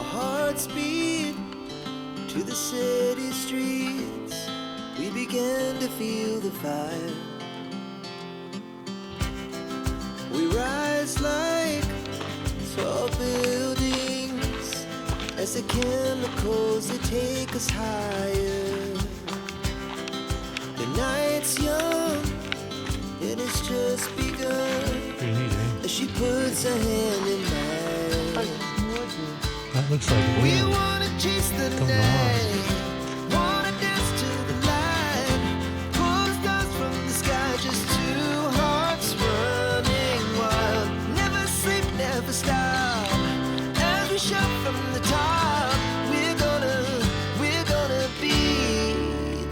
hearts beat to the city streets. We began to feel the fire. We rise like tall buildings as the chemicals they take us higher. The night's young and it's just begun. Pretty neat, eh? As she puts her hand in mine. That looks like a We whale. wanna chase the Don't know night, wanna dance to the light, pull the stars from the sky, just two hearts running wild. Never sleep, never stop, as we shout from the top. We're gonna be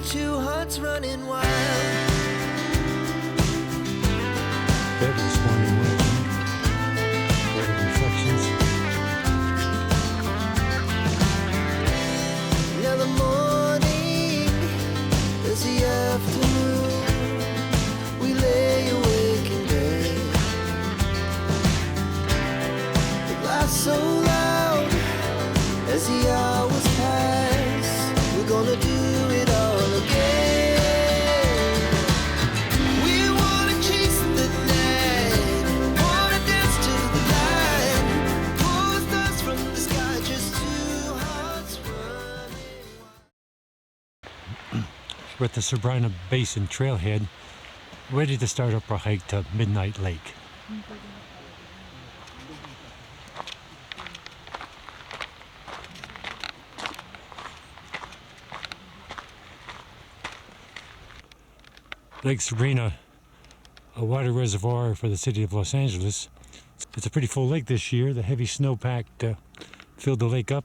two hearts running wild. Fabulous morning light. Weather reflections. Now the morning is the afternoon. We lay awake in bed. The laughs so loud as the hours pass. We're gonna do it all again. We wanna chase the night, wanna dance to the light, pull the stars from the sky, just two hearts running. We're at the Sabrina Basin trailhead, ready to start up our hike to Midnight Lake. Lake Sabrina, a water reservoir for the city of Los Angeles. It's a pretty full lake this year. The heavy snowpack filled the lake up.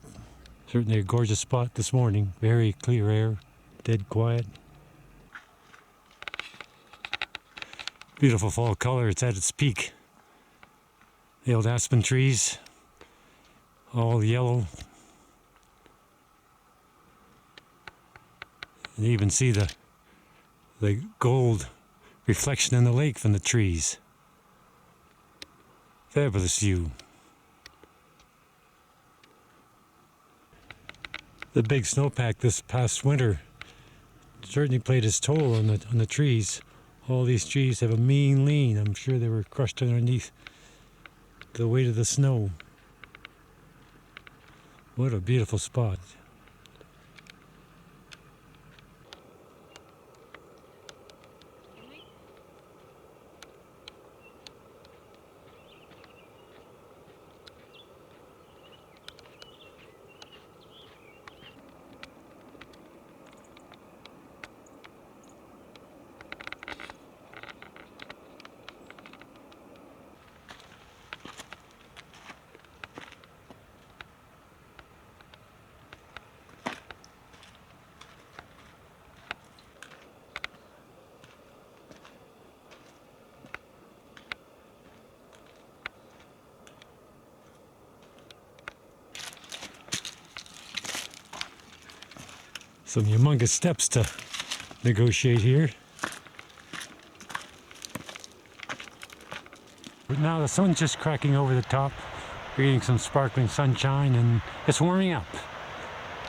Certainly a gorgeous spot this morning. Very clear air, dead quiet. Beautiful fall color. It's at its peak. The old aspen trees, all yellow. And you even see the gold reflection in the lake from the trees. Fabulous view. The big snowpack this past winter certainly played its toll on the trees. All these trees have a mean lean. I'm sure they were crushed underneath the weight of the snow. What a beautiful spot. Some humongous steps to negotiate here. But now the sun's just cracking over the top. We're getting some sparkling sunshine and it's warming up.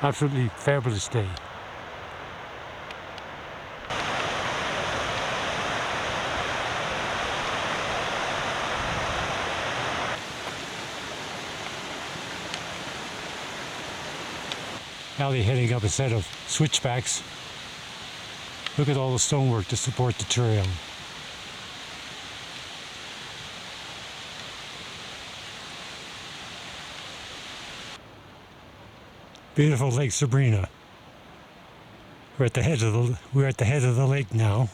Absolutely fabulous day. Now they're heading up a set of switchbacks. Look at all the stonework to support the trail. Beautiful Lake Sabrina. We're at the head of the lake now.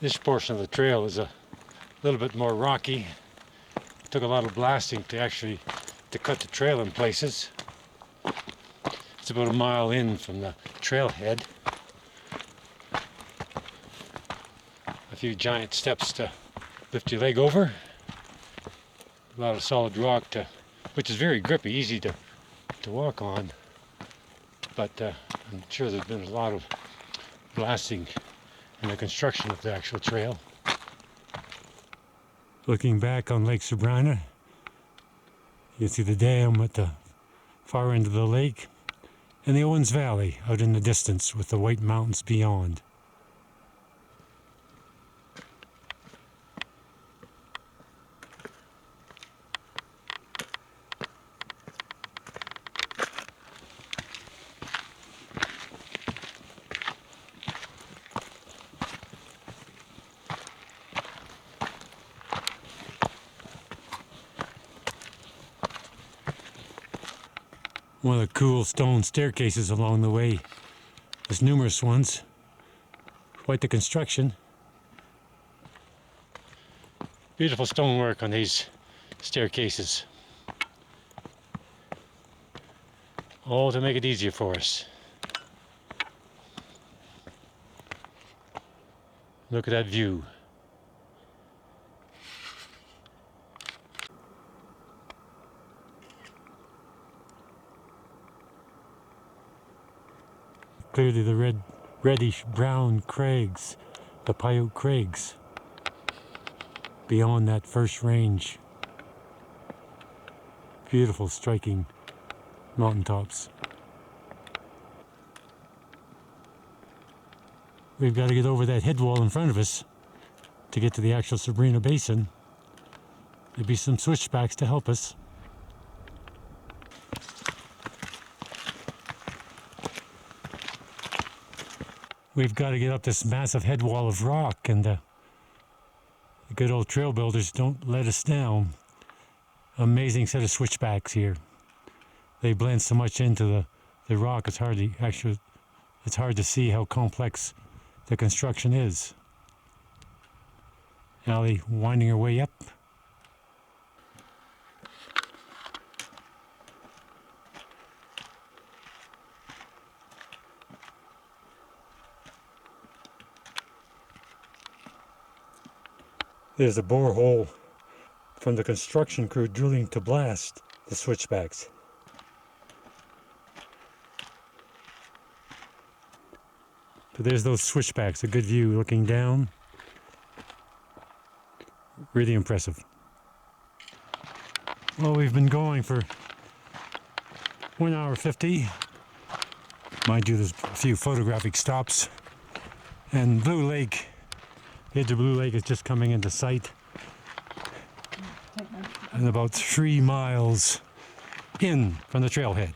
This portion of the trail is a little bit more rocky. It took a lot of blasting to cut the trail in places. It's about a mile in from the trailhead. A few giant steps to lift your leg over. A lot of solid rock which is very grippy, easy to walk on. but I'm sure there's been a lot of blasting in the construction of the actual trail. Looking back on Lake Sabrina, you can see the dam at the far end of the lake and the Owens Valley out in the distance with the White Mountains beyond. One of the cool stone staircases along the way. There's numerous ones. Quite the construction. Beautiful stonework on these staircases. All to make it easier for us. Look at that view. Clearly the reddish brown crags, the Paiute Crags, beyond that first range. Beautiful, striking mountaintops. We've got to get over that head wall in front of us to get to the actual Sabrina Basin. There'll be some switchbacks to help us. We've got to get up this massive head wall of rock, and the good old trail builders don't let us down. Amazing set of switchbacks here. They blend so much into the rock, it's hard to see how complex the construction is. Allie winding her way up. There's a borehole from the construction crew drilling to blast the switchbacks. But there's those switchbacks, a good view looking down. Really impressive. Well, we've been going for 1 hour 50. Mind you, there's a few photographic stops. And Blue Lake, the edge of Blue Lake is just coming into sight. And about 3 miles in from the trailhead.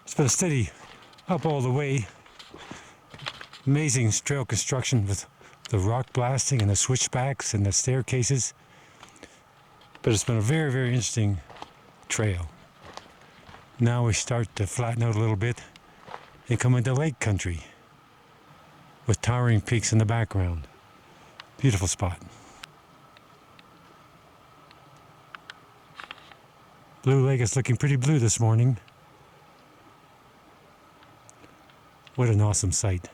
It's been a steady up all the way. Amazing trail construction with the rock blasting and the switchbacks and the staircases. But it's been a very, very interesting trail. Now we start to flatten out a little bit and come into lake country with towering peaks in the background. Beautiful spot. Blue Lake is looking pretty blue this morning. What an awesome sight.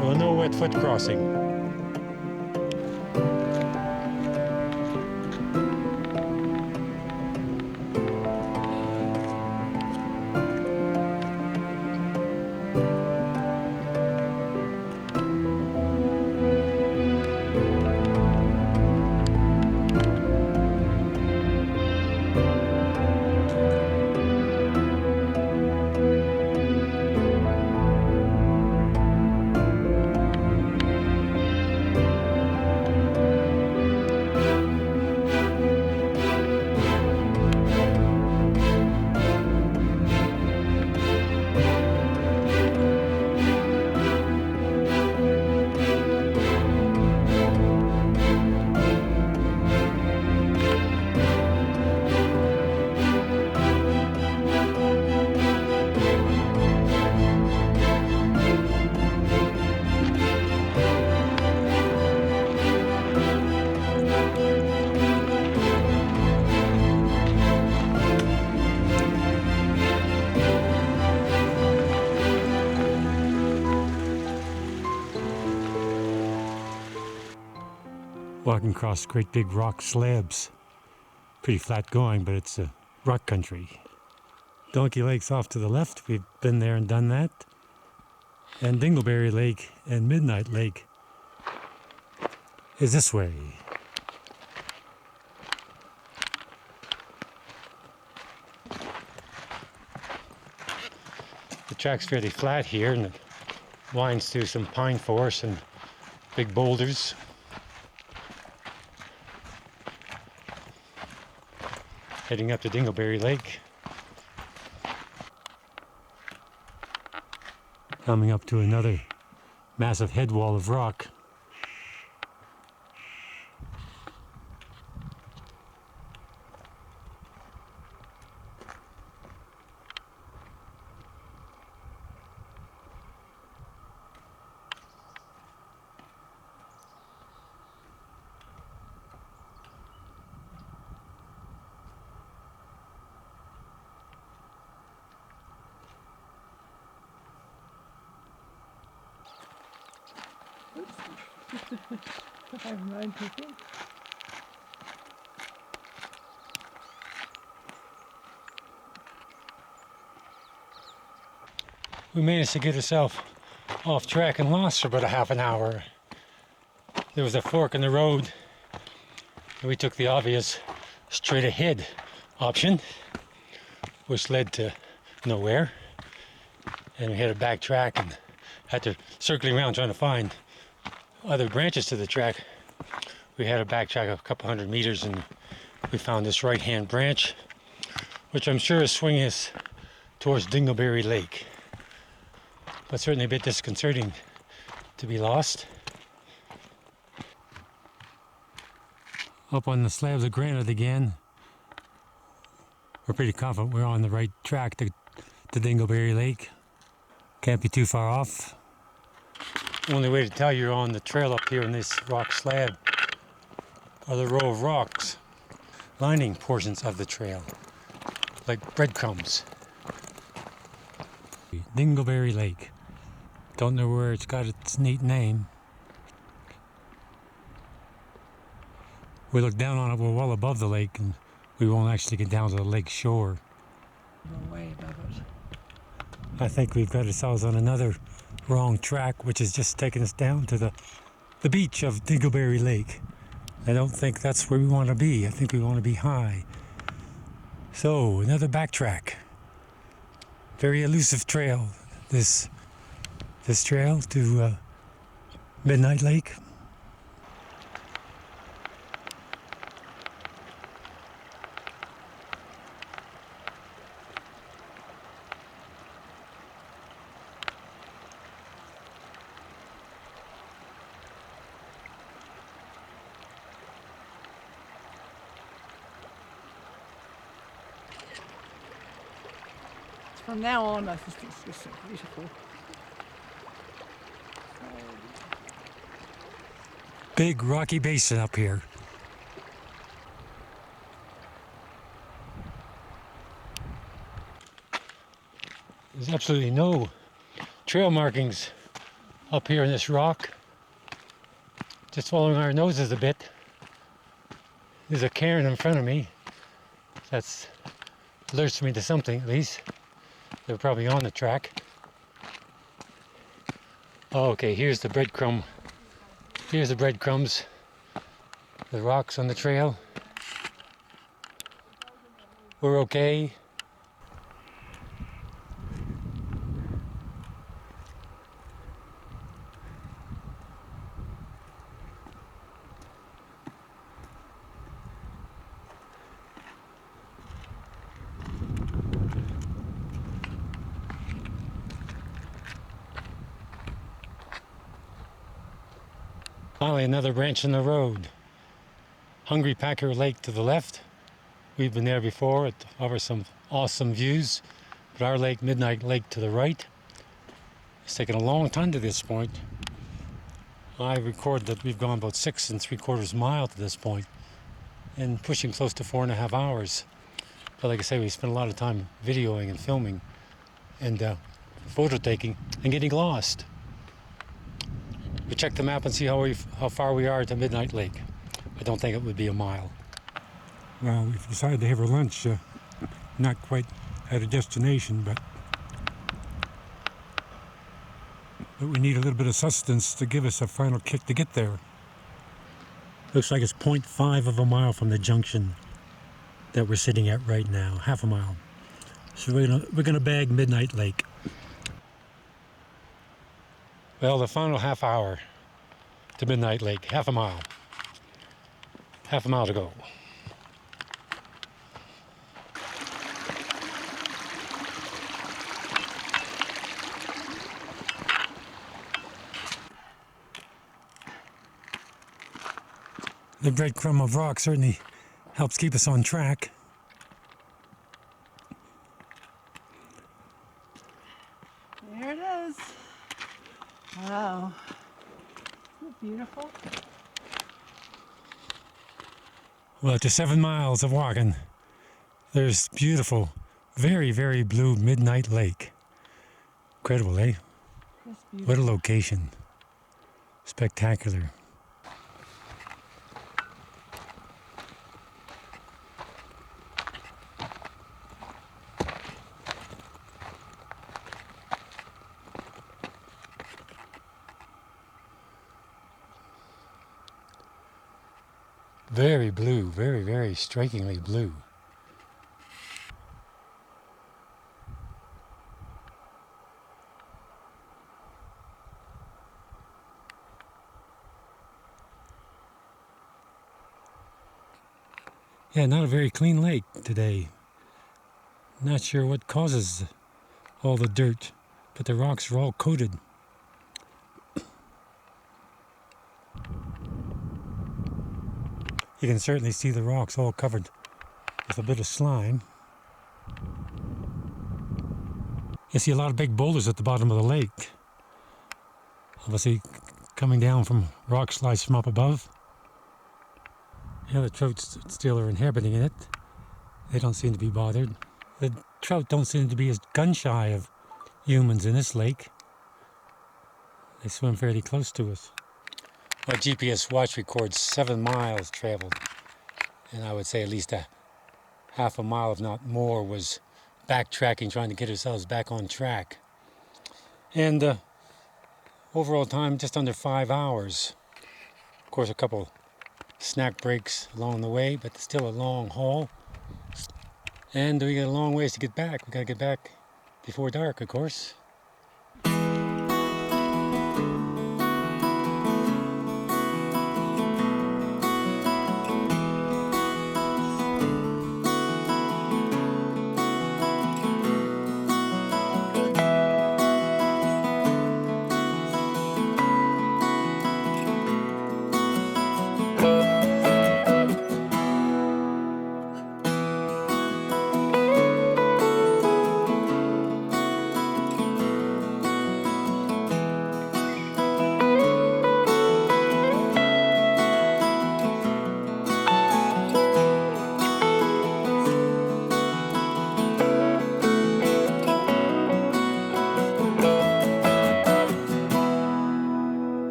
Well, no wet foot crossing. walking across great big rock slabs. Pretty flat going, but it's a rock country. Donkey Lake's off to the left. We've been there and done that. And Dingleberry Lake and Midnight Lake is this way. The track's fairly flat here, and it winds through some pine forest and big boulders. Heading up to Dingleberry Lake. Coming up to another massive head wall of rock. We managed to get ourselves off track and lost for about a half an hour. There was a fork in the road, and we took the obvious straight ahead option, which led to nowhere. And we had to backtrack and had to circle around trying to find other branches to the track. We had to backtrack a couple hundred meters, and we found this right-hand branch, which I'm sure is swinging us towards Dingleberry Lake. But certainly a bit disconcerting to be lost. Up on the slabs of granite again. We're pretty confident we're on the right track to Dingleberry Lake. Can't be too far off. Only way to tell you're on the trail up here in this rock slab are the row of rocks lining portions of the trail, like breadcrumbs. Dingleberry Lake. Don't know where it's got its neat name. We look down on it, we're well above the lake, and we won't actually get down to the lake shore. No way above it. I think we've got ourselves on another wrong track, which is just taking us down to the beach of Dingleberry Lake. I don't think that's where we want to be. I think we want to be high. So, another backtrack. Very elusive trail, this trail to Midnight Lake. From now on, I think it's just so beautiful. Big rocky basin up here. There's absolutely no trail markings up here in this rock. Just following our noses a bit. There's a cairn in front of me. That's alerts me to something, at least. They're probably on the track. Oh, okay, here's the breadcrumb. Here's the breadcrumbs. The rocks on the trail. We're okay. Finally, another branch in the road. Hungry Packer Lake to the left. We've been there before. It offers some awesome views. But our lake, Midnight Lake, to the right. It's taken a long time to this point. I record that we've gone about 6 3/4 miles to this point, and pushing close to 4.5 hours. But like I say, we spent a lot of time videoing and filming and photo taking and getting lost. We check the map and see how far we are to Midnight Lake. I don't think it would be a mile. Well, we've decided to have our lunch, not quite at a destination, but we need a little bit of sustenance to give us a final kick to get there. Looks like it's 0.5 of a mile from the junction that we're sitting at right now, half a mile. So we're gonna bag Midnight Lake. Well, the final half hour to Midnight Lake, half a mile. Half a mile to go. The breadcrumb of rock certainly helps keep us on track. There it is. Wow. Isn't it beautiful? Well, after 7 miles of walking, there's beautiful, very, very blue Midnight Lake. Incredible, eh? It's beautiful. What a location. Spectacular. Very blue, very, very strikingly blue. Yeah, not a very clean lake today. Not sure what causes all the dirt, but the rocks are all coated. You can certainly see the rocks all covered with a bit of slime. You see a lot of big boulders at the bottom of the lake. Obviously coming down from rock slides from up above. Yeah, the trout still are inhabiting in it. They don't seem to be bothered. The trout don't seem to be as gun shy of humans in this lake. They swim fairly close to us. My GPS watch records 7 miles traveled, and I would say at least a half a mile, if not more, was backtracking, trying to get ourselves back on track. And overall time, just under 5 hours. Of course, a couple snack breaks along the way, but still a long haul. And we got a long ways to get back. We got to get back before dark, of course.